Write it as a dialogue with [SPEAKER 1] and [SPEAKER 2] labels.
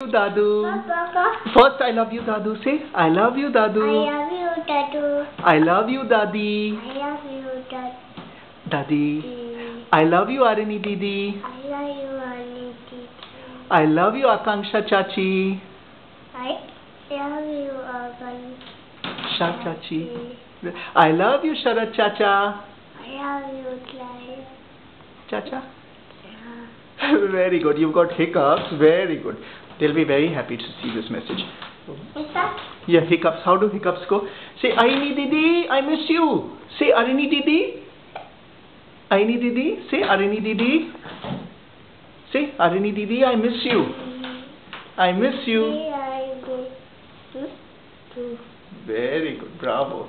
[SPEAKER 1] Dadu. First, I love you, Dadu. Say, I love you, Dadu.
[SPEAKER 2] I love you, Dadu.
[SPEAKER 1] I love you, Dadi.
[SPEAKER 2] I love you,
[SPEAKER 1] Dadi. I love you, Arini Didi.
[SPEAKER 2] I love you, Arini Didi.
[SPEAKER 1] I love you, Akanksha Chachi.
[SPEAKER 2] I love you, Akanksha
[SPEAKER 1] Chachi. I love you, Sharat Chacha.
[SPEAKER 2] I love you, Clive.
[SPEAKER 1] Chacha.
[SPEAKER 2] Yeah.
[SPEAKER 1] Very good. You've got hiccups. Very good. They'll be very happy to see this message.
[SPEAKER 2] Hiccups?
[SPEAKER 1] Yeah, hiccups. How do hiccups go? Say, Aini Didi, I miss you. Say, Arini Didi. Aini Didi. Say, Arini Didi. Say, Arini Didi, I miss you. I miss you.
[SPEAKER 2] I miss you.
[SPEAKER 1] Very good. Bravo.